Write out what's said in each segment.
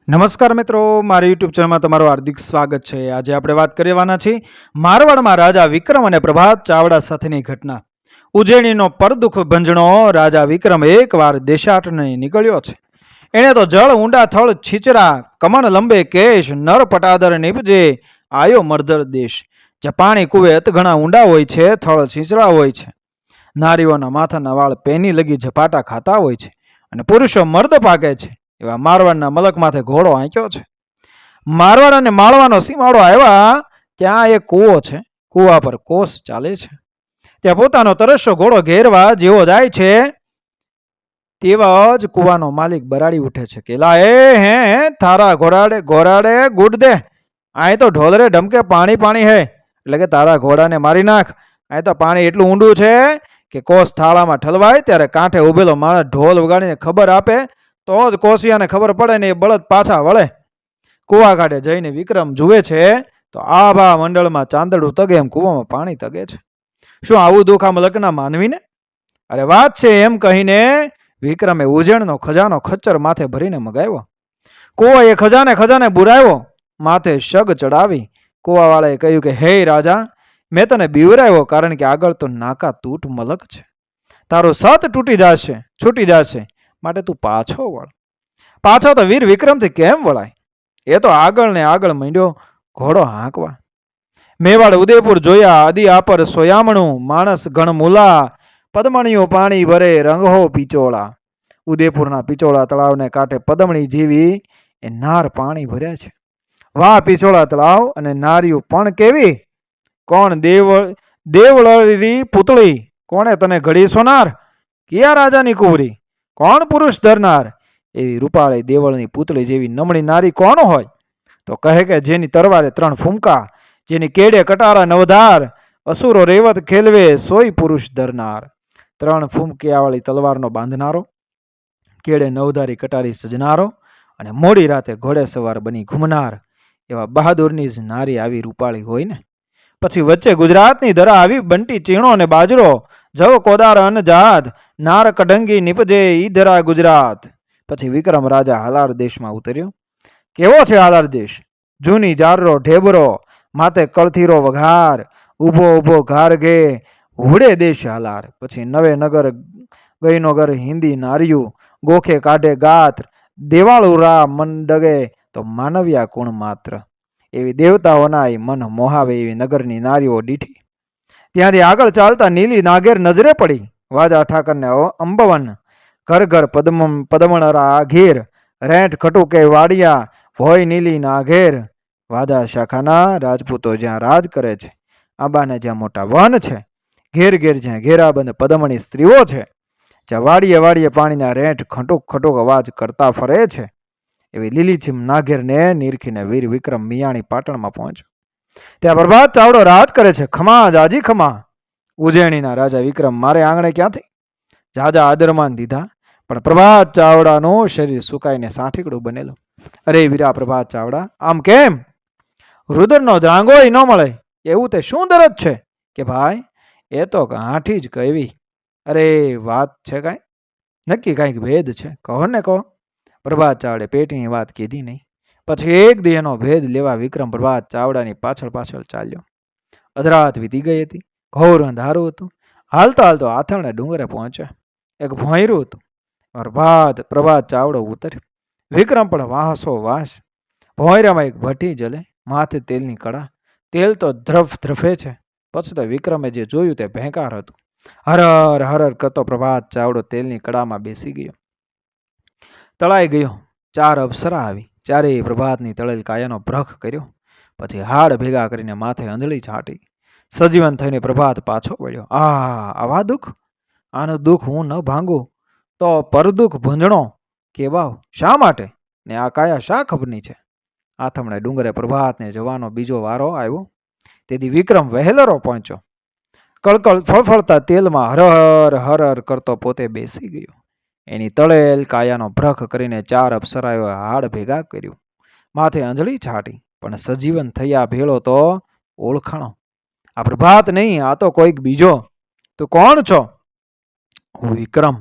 નમસ્કાર મિત્રો, મારી યુટ્યુબ ચેનલમાં તમારું હાર્દિક સ્વાગત છે। આજે આપણે વાત કરવાના છીએ મારવાડમાં રાજા વિક્રમ અને પ્રભાત ચાવડા સાથેની ઘટના। ઉજ્જૈનીનો પરદુખ ભંજણો રાજા વિક્રમ એકવાર દેશાટને નીકળ્યો છે। એણે તો જળ ઊંડા થળ છીચરા, કમન લંબે કેશ, નર પટાદર નીપજે આયો મર્ધર દેશ। જે પાણી કુવે અત ઘણા ઊંડા હોય છે, થળ છીચરા હોય છે, નારીઓના માથાના વાળ પેની લગી ઝપાટા ખાતા હોય છે અને પુરુષો મર્દ પાકે છે। એવા મારવાડના મલક માથે ઘોડો આંક્યો છે। મારવાડ અને માળવાનો સીમાડો આવ્યા ત્યાં એક કૂવો છે, કૂવા પર કોસ ચાલે છે। ત્યાં પોતાનો તરસ્યો ઘોડો ઘેરવા જેવો જાય છે તેવા જ કૂવાનો માલિક બરાડી ઉઠે છે કે લા હે તારા ઘોડાડે ઘોડાડે ગુડ દે, આય તો ઢોલરે ઢમકે પાણી પાણી હે, એટલે કે તારા ઘોડાને મારી નાખ, આય તો પાણી એટલું ઊંડું છે કે કોસ થાળામાં ઠલવાય ત્યારે કાંઠે ઉભેલો માણસ ઢોલ વગાડીને ખબર આપે તો જ કોશિયાને ખબર પડે ને એ બળદ પાછા વળે। કૂવા કાંઠે જઈને વિક્રમ જુએ છે તો આભા મંડળમાં ચાંદડું તગે એમ કૂવામાં પાણી તગે છે। શું આવું દુઃખ આ મલકના માનવીને? અરે વાત છે એમ કહીને વિક્રમે ઉજ્જૈનનો ખજાનો ખચ્ચર માથે ભરીને મગાવ્યો। કૂવો એ ખજાને બુરાવ્યો, માથે શગ ચડાવી કૂવાવાળાએ કહ્યું કે હે રાજા, મેં તને બીવરાવ્યો કારણ કે આગળ તો નાકા તૂટ મલક છે, તારું સત છૂટી જશે, માટે તું પાછો વળ। પાછો તો વીર વિક્રમથી કેમ વળાય? એ તો આગળ ને આગળ માંડ્યો ઘોડો હાંકવા। મેવાડ ઉદયપુર જોયા, અદી આપર સોયામણું, માણસ ગણ મુલા, પદમણીઓ પાણી ભરે રંગહો પીચોળા। ઉદયપુરના પીચોળા તળાવને કાંઠે પદમણી જેવી એ નાર પાણી ભર્યા છે। વાહ પીચોળા તળાવ અને નારીઓ પણ કેવી! કોણ દેવળરી પૂતળી, કોણે તને ઘડી સોનાર, કિયા રાજાની કુંવરી, કોણ પુરુષ ધરનાર? એવી રૂપાળી દેવળની પૂતળી જેવી નમણી નારી કોણ હોય? તો કહે કે જેની તરવારે 3 ફૂમકા, જેની કેડે કટારા નવધાર, અસુરો રેવત ખેલવે સોય પુરુષ ધરનાર। 3 ફૂમકિયાવાળી તલવારનો બાંધનારો, કેડે નવધારી કટારી સજનારો અને મોડી રાતે ઘોડે સવાર બની ઘૂમનાર, એવા બહાદુરની જ નારી આવી રૂપાળી હોય ને। પછી વચ્ચે ગુજરાતની ધરા આવી બંટી ચીણો અને બાજરો, જવ કોદાર અન જાત, નાર કઢંગી નિપજે ઈ ધરા ગુજરાત। પછી વિક્રમ રાજા હાલાર દેશમાં ઉતર્યો। કેવો છે હાલાર દેશ? જૂની જારરો ઢેબરો, માથે કળથીરો વઘાર, ઊભો ઊભો ઘારઘે, હુડે દેશ હાલાર। પછી નવે નગર ગઈનો ઘર હિન્દી નાર્યું, ગોખે કાઢે ગાત્ર, દેવાળું રા મન ડગે તો માનવ્યા કુણ માત્ર। એવી દેવતાઓના મન મોહાવે એવી નગરની નારીઓ દીઠી। ત્યાંથી આગળ ચાલતા નીલી નાગેર નજરે પડી, વાજા ઠાકરને અંબવન, ઘર ઘર પદમણરા ઘેર, રેંઠ ખટુકે વાડિયા, ભોય નીલી નાઘેર। વાજા શાખાના રાજપૂતો જ્યાં રાજ કરે છે, આંબાને જ્યાં મોટા વન છે, ઘેર ઘેર જ્યાં ઘેરાબંધ પદમણી સ્ત્રીઓ છે, જ્યાં વાડીએ વાડીએ પાણીના રેંઠ ખટુક ખટુક અવાજ કરતા ફરે છે, એવી લીલીછીમ નાઘેરને નીરખીને વીર વિક્રમ મિયાણી પાટણમાં પહોંચ્યો। ત્યાં પ્રભાત ચાવડો રાજ કરે છે। ખમા જાજી ખમા, ઉજ્જૈનીના રાજા વિક્રમ મારે આંગણે ક્યાંથી? જાજા આદરમાન દીધા, પણ પ્રભાત ચાવડાનું શરીર સુકાઈને સાંઠીકડું બનેલું। અરે વીરા પ્રભાત ચાવડા, આમ કેમ? રુદરનો ધ્રાંગોય ન મળે એવું તે શું દરદ છે? કે ભાઈ એ તો ગાંઠી જ કહેવી। અરે વાત છે કાંઈ નક્કી, કાંઈક ભેદ છે, કહો ને કહો। પ્રભાત ચાવડે પેટીની વાત કીધી નહીં। પછી એક દેહનો ભેદ લેવા વિક્રમ પ્રભાત ચાવડાની પાછળ ચાલ્યો। અધરાત વીતી ગઈ હતી, ઘોર અંધારું હતું। હાલતા હાલતો આથરણે ડુંગરે પહોંચ્યા। એક ભોંયરું હતું, પ્રભાત ચાવડો ઉતર્યો। વિક્રમ પણ વાહસો વાસ। ભોંયરામાં એક ભઠ્ઠી જલે, માથે તેલની કડા, તેલ તો ધ્રફે છે। પછી તો વિક્રમે જે જોયું તે ભેંકાર હતું। હરર હરર કરતો પ્રભાત ચાવડો તેલની કડામાં બેસી ગયો, તળાઈ ગયો। 4 અપ્સરા આવી, ચારેય પ્રભાતની તળેલ કાયાનો ભ્રખ કર્યો, પછી હાડ ભેગા કરીને માથે અંજળી છાંટી, સજીવન થઈને પ્રભાત પાછો વળ્યો। આવા દુઃખ? આનું દુઃખ હું ન ભાંગું તો પરદુઃખ ભંજણો કેવાવ શા માટે? ને આ કાયા શા ખબરની છે? આથમણે ડુંગરે પ્રભાતને જવાનો બીજો વારો આવ્યો। તેથી વિક્રમ વહેલરો પહોંચ્યો। કળકળ ફળફળતા તેલમાં હરહર હરહર કરતો પોતે બેસી ગયો। એની તળેલ કાયાનો ભ્રખ કરીને 4 અપ્સરાઓએ હાડ ભેગા કર્યું, માથે અંજળી છાટી, પણ સજીવન થયા ભેળો તો ઓળખાણો। આ પ્રભાત નહીં, આ તો કોઈક બીજો। તું કોણ છો? હું વિક્રમ।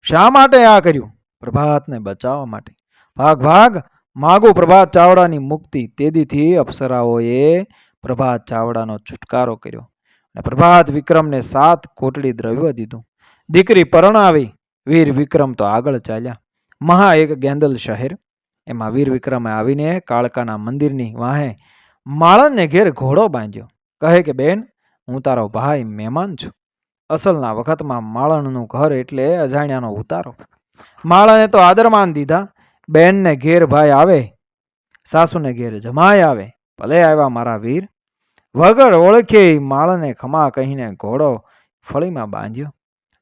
શા માટે આ કર્યું? પ્રભાતને બચાવવા માટે। ભાગ ભાગ, માગું પ્રભાત ચાવડાની મુક્તિ. તેદીથી અપ્સરાઓએ પ્રભાત ચાવડાનો છુટકારો કર્યો અને પ્રભાત વિક્રમને 7 કોટડી દ્રવ્ય દીધું. દીકરી પરણાવી. વીર વિક્રમ તો આગળ ચાલ્યા. મહા એક ગેંદલ શહેર. એમાં વીર વિક્રમે આવીને કાળકાના મંદિરની વાહે માળનને ઘેર ઘોડો બાંધ્યો. કહે કે બેન, હું તારો ભાઈ મહેમાન છું. અસલના વખતમાં માળણનું ઘર એટલે અજાણ્યાનો ઉતારો. માળને તો આદરમાન દીધા. બેનને ઘેર ભાઈ આવે, સાસુને ઘેર જમાય આવે. ભલે આવ્યા મારા વીર. વગર ઓળખે માળને ખમા કહીને ઘોડો ફળીમાં બાંધ્યો.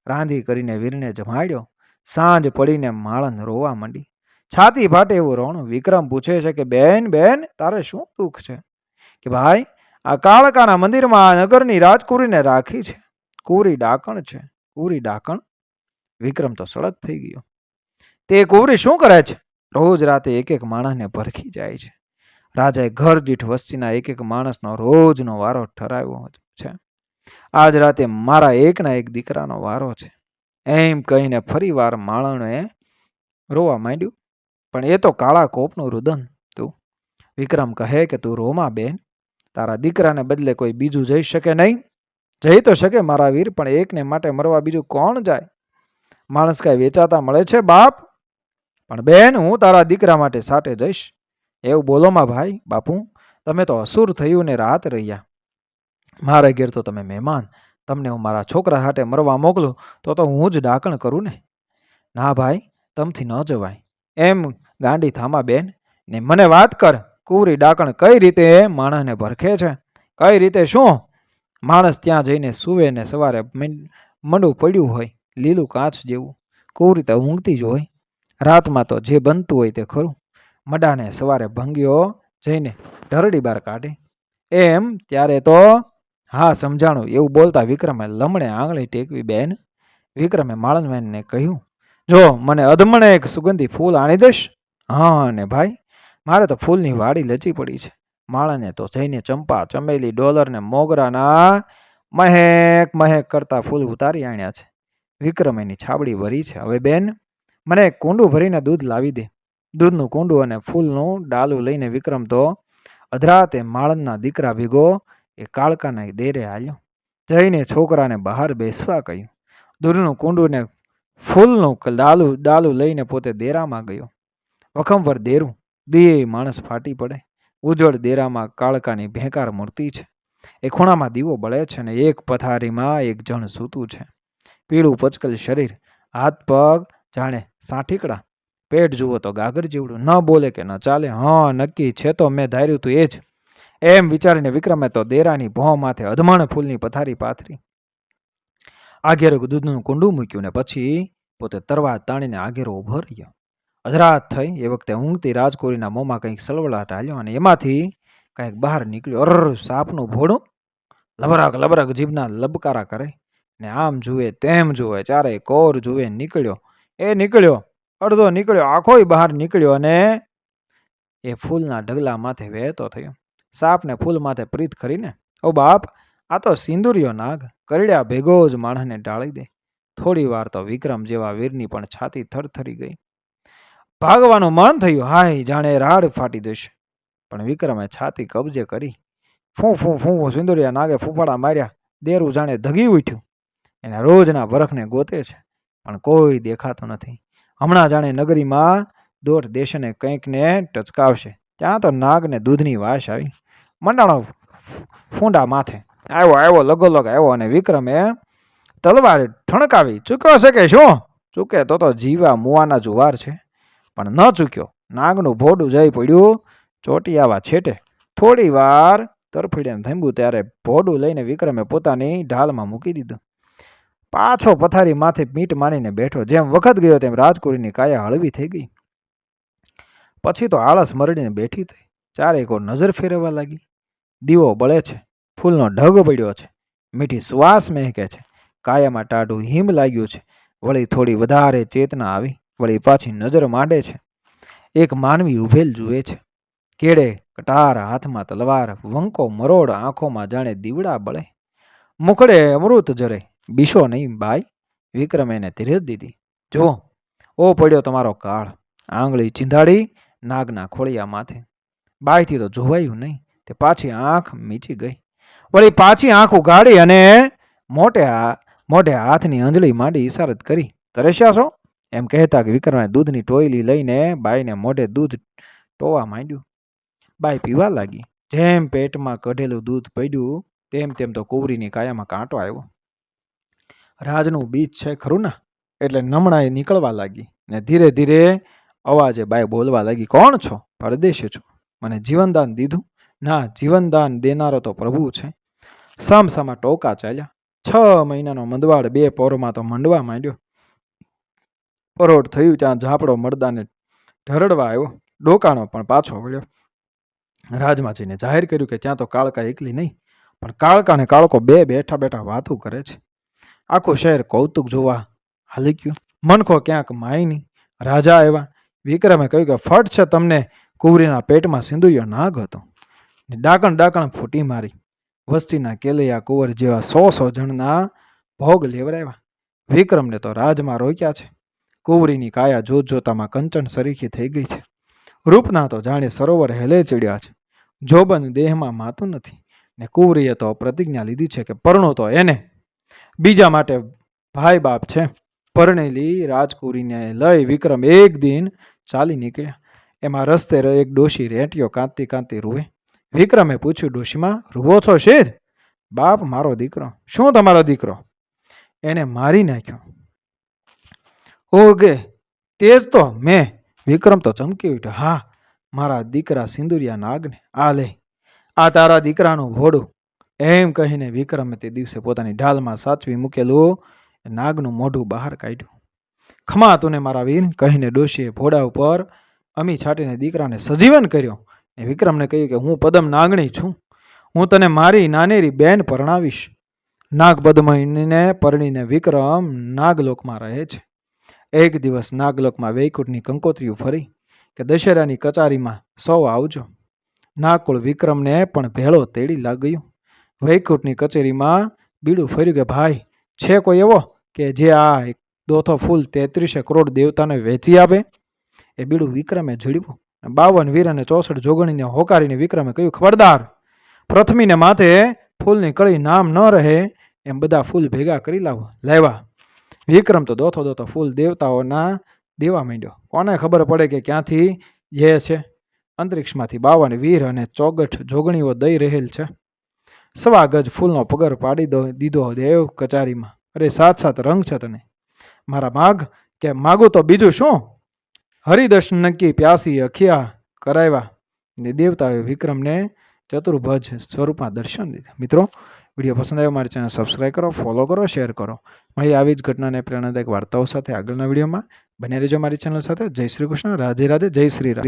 રાંધી કરીને વીરને જમાડ્યો. સાંજ પડીને માળન રોવા માંડી. છાતી ફાટે એવું રોણું. વિક્રમ પૂછે છે કે બેન બેન તારે શું દુઃખ છે? કે ભાઈ, આ કાળકાના મંદિરમાં નગરની રાજકુરીને રાખી છે. કુરી ડાકણ છે. કુરી ડાકણ? વિક્રમ તો સળગ થઈ ગયો. તે કુરી શું કરે છે? રોજ રાતે એક એક માણસને ભરખી જાય છે. રાજાએ ઘર દીઠ વસ્તીના એક એક માણસનો રોજનો વારો ઠરાવ્યો છે. આજ રાતે મારા એકના એક દીકરાનો વારો છે. એમ કહીને ફરી વાર માણણે રોવા માંડ્યું. પણ એ તો કાળા કોપનું રુદન તું. વિક્રમ કહે કે તું રોમા બેન. તારા દીકરાને બદલે કોઈ બીજું જઈ શકે નહીં? જઈ તો શકે મારા વીર, પણ એકને માટે મરવા બીજું કોણ જાય? માણસ કાંઈ વેચાતા મળે છે બાપ? પણ બેન, હું તારા દીકરા માટે સાટે જઈશ. એવું બોલોમાં ભાઈ. બાપુ, તમે તો અસુર થયું ને રાત રહ્યા. મારા ઘેર તો તમે મહેમાન. તમને હું મારા છોકરા હાટે મરવા મોકલું તો હું જ ડાકણ કરું ને. ના ભાઈ, તમથી ન જવાય. એમ ગાંડી થામા બેન. ને મને વાત કર, કુરી ડાકણ કઈ રીતે માણસને ભરખે છે? કઈ રીતે શું? માણસ ત્યાં જઈને સુવે ને સવારે મંડું પડ્યું હોય લીલું કાચ જેવું. કુરી તો ઊંઘતી જ હોય. રાતમાં તો જે બનતું હોય તે ખરું. મડાને સવારે ભંગ્યો જઈને ઢરડી બાર કાઢે. એમ ત્યારે તો હા સમજાણું. એવું બોલતા વિક્રમે લમણે આંગળી ટેકવી. બેન, વિક્રમે માળનબેનને કહ્યું, જો મને અધમણે એક સુગંધી ફૂલ આણી દઈશ? હા ને ભાઈ, મારે તો ફૂલની વાડી લચી પડી છે. માળને તો જઈને ચંપા, ચમેલી, ડોલર ને મોગરાના મહેક મહેક કરતા ફૂલ ઉતારી આણ્યા છે. વિક્રમ એની છાબડી ભરી છે. હવે બેન, મને એક કુંડું ભરીને દૂધ લાવી દે. દૂધનું કુંડું અને ફૂલનું ડાલું લઈને વિક્રમ તો અધરાતે માળનના દીકરા ભેગો એ કાળકાના દેરે હાલ્યો. જઈને છોકરાને બહાર બેસવા કહ્યું. દૂધનું કુંડું ને ફૂલનું ડાલું લઈને પોતે દેરામાં ગયો. વખમવર દેરું. દિયે માણસ ફાટી પડે. ઉજ્જવળ દેરામાં કાળકાની ભેંકાર મૂર્તિ છે. એ ખૂણામાં દીવો બળે છે અને એક પથારીમાં એક જણ સૂતું છે. પીળું પચકલ શરીર, હાથ પગ જાણે સાઠીકડા, પેટ જુઓ તો ગાગર જેવડું. ન બોલે કે ન ચાલે. હા, નક્કી છે તો મેં ધાર્યું તું એ જ. એમ વિચારીને વિક્રમે તો દેરાની ભોં માથે અધમણ ફૂલની પથારી પાથરી. આગેરો દૂધનું કુંડું મૂક્યું ને પછી પોતે તરવા તાણીને આગેરો ઊભો રહ્યો. અધરાત થઈ એ વખતે ઊંઘતી રાજકુરીના મોંમાં કંઈક સલવલાટ હાલ્યો અને એમાંથી કંઈક બહાર નીકળ્યું. સાપનું ભોળું લબરાક લબરાક જીભના લબકારા કરે ને આમ જુએ તેમ જુએ, ચારે કોર જુએ. નીકળ્યો અડધો નીકળ્યો, આખોય બહાર નીકળ્યો અને એ ફૂલના ઢગલા માથે વહેતો થયો. સાપને ફૂલ માથે પ્રીત કરીને, ઓ બાપ, આ તો સિંદુરિયો નાગ, કરડ્યા ભેગો જ માણસને ટાળી દે. થોડી વાર તો વિક્રમ જેવા વીરની પણ છાતી થરથરી ગઈ. ભાગવાનું મન થયું. હાય, જાણે રાડ ફાટી જશે. પણ વિક્રમે છાતી કબજે કરી. ફૂં ફૂં ફૂં સિંદુરિયા નાગે ફૂફાડા માર્યા. દેરું જાણે ધગી ઉઠ્યું. એના રોજના વરખને ગોતે છે પણ કોઈ દેખાતું નથી. હમણાં જાણે નગરીમાં દોઢ દેશને કંઈકને ટચકાવશે. ત્યાં તો નાગને દૂધની વાસ આવી. મંડાણો ફૂંડા માથે. આવ્યો લગોલગ આવ્યો અને વિક્રમે તલવાર ઠણકાવી. ચૂક્યો છે કે શું? ચૂકે તો જીવા મુવાના જુવાર છે. પણ ન ચૂક્યો. નાગનું ભોડું જઈ પડ્યું ચોટિયાવા છેટે. થોડી વાર તરફડીને થંભ્યું ત્યારે ભોડું લઈને વિક્રમે પોતાની ઢાલમાં મૂકી દીધું. પાછો પથારી માથે મીટ માનીને બેઠો. જેમ વખત ગયો તેમ રાજકુરીની કાયા હળવી થઈ ગઈ. પછી તો આળસ મરડીને બેઠી થઈ. ચારે કોર નજર ફેરવવા લાગી. દીવો બળે છે. ફૂલનો ઢગ પડ્યો છે. મીઠી સુવાસ મહેકે છે. કાયામાં ટાઢું હિમ લાગ્યું છે. વળી થોડી વધારે ચેતના આવી. વળી પાછી નજર માંડે છે. એક માનવી ઉભેલ જુએ છે. કેડે કટાર, હાથમાં તલવાર, વંકો મરોડ, આંખોમાં જાણે દીવડા બળે, મુખડે અમૃત જરે. બીશો નહીં બાઈ. વિક્રમે એને ધીરજ દીધી. જો ઓ પડ્યો તમારો કાળ. આંગળી ચીંધાડી નાગના ખોળિયા માથે. બાયથી તો જોવાયું નહીં, તે પાછી આંખ મીચી ગઈ. વળી પાછી આંખ ઉગાડી અને મોઢે હાથની અંજળી માંડી ઈશારત કરી. તરસ્યા છો? એમ કહેતા કે વિક્રમે દૂધની ટોયલી લઈને બાઈને મોઢે દૂધ ટોવા માંડ્યું. બાઈ પીવા લાગી. જેમ પેટમાં કઢેલું દૂધ પડ્યું તેમ તેમ તો કુંવરીની કાયામાં કાંટો આવ્યો. રાજનું બીજ છે ખરું ને, એટલે નમણાએ નીકળવા લાગી ને ધીરે ધીરે અવાજે બાઈ બોલવા લાગી. કોણ છો? પરદેશી છું. મને જીવનદાન દીધું? ના, જીવનદાન દેનારો તો પ્રભુ છે. સામસામા ટોકા ચાલ્યા. 6 મહિનાનો મંદવાડ 2 પોરમાં તો મંડવા માંડ્યો. પરોઢ થયું ત્યાં ઝાપડો મળદાને ઢરડવા આવ્યો. ડોકાનો પણ પાછો વળ્યો. રાજમાં જઈને જાહેર કર્યું કે ત્યાં તો કાળકા એકલી નહીં, પણ કાળકા ને કાળકો 2 બેઠા બેઠા વાતું કરે છે. આખું શહેર કૌતુક જોવા હાલી ગયું. મનખો ક્યાંક માયની. રાજા આવ્યા. વિક્રમે કહ્યું કે ફટ છે તમને કુંવરીના પેટમાં સિંદુરિયો નાગ હતો. ડાકણ ફૂટી મારી. વસ્તીના કેલૈયા કુંવર જેવા 100 જણના ભોગ લેવરાવ્યા. વિક્રમને તો રાજમાં રોક્યા છે. કુંવરીની કાયા જોતામાં કંચન સરીખી થઈ ગઈ છે. રૂપના તો જાણે સરોવર હેલે ચડ્યા છે. જોબન દેહમાં માતું નથી ને કુંવરીએ તો પ્રતિજ્ઞા લીધી છે કે પરણો તો એને, બીજા માટે ભાઈ બાપ છે. પરણેલી રાજકુંવરીને લઈ વિક્રમ એક દિન ચાલી નીકળ્યા. એમાં રસ્તે એક ડોશી રેંટીઓ કાંતી કાંતી રૂવે. વિક્રમે પૂછ્યું, ડોશીમાં રૂવો છો શેઠ? બાપ, મારો દીકરો. શું તમારો દીકરો? એને મારી નાખ્યો. ઓગે તેજ તો મેં. વિક્રમ તો ચમકી ઉઠ્યો. હા, મારા દીકરા સિંદુરિયા નાગને. આ લે, આ તારા દીકરાનું ભોડું. એમ કહીને વિક્રમે તે દિવસે પોતાની ઢાલમાં સાચવી મૂકેલું નાગનું મોઢું બહાર કાઢ્યું. ખમા તુને મારા વીર, કહીને ડોશીએ ભોડા ઉપર અમી છાંટીને દીકરાને સજીવન કર્યો. એ વિક્રમને કહ્યું કે હું પદમ નાગણી છું. હું તને મારી નાનેરી બેન પરણાવીશ. નાગ પદ્મિનીને પરણીને વિક્રમ નાગલોકમાં રહે છે. એક દિવસ નાગલોકમાં વૈકુંઠની કંકોત્રીઓ ફરી કે દશેરાની કચારીમાં સૌ આવજો. નાગકુળ વિક્રમને પણ ભેળો તેડી લાગ્યું. વૈકુંઠની કચેરીમાં બીડું ફર્યું કે ભાઈ, છે કોઈ એવો કે જે આ દોથો ફૂલ 33 કરોડ દેવતાને વેચી આપે? એ બીડું વિક્રમે ઝડપ્યું. 52 વીર અને 64 જોગણીને હોકારીને વિક્રમે કહ્યું, ખબરદાર, પ્રથમીને માથે ફૂલની કળી નામ ન રહે એમ બધા ફૂલ ભેગા કરી લાવ્યા. વિક્રમ તો દોથો ફૂલ દેવતાઓના દેવા માંડ્યો. કોને ખબર પડે કે ક્યાંથી જે છે? અંતરિક્ષમાંથી 52 વીર અને 64 જોગણીઓ દઈ રહેલ છે. 1.25 ગજ ફૂલનો પગર પાડી દીધો દેવ કચારીમાં. અરે 7 રંગ છે તને. મારા માગ કે માગું તો બીજું શું? હરિદર્શન કી પ્યાસી અખિયા કરાવ્યા ને દેવતાએ વિક્રમને ચતુર્ભુજ સ્વરૂપમાં દર્શન દીધા. મિત્રો, વિડીયો પસંદ આવ્યો મારી ચેનલ સબસ્ક્રાઈબ કરો, ફોલો કરો, શેર કરો. મારી આવી જ ઘટનાને પ્રેરણાદાયક વાર્તાઓ સાથે આગળના વિડીયોમાં બને રહેજો મારી ચેનલ સાથે. જય શ્રી કૃષ્ણ. રાધે રાધે. જય શ્રી રામ.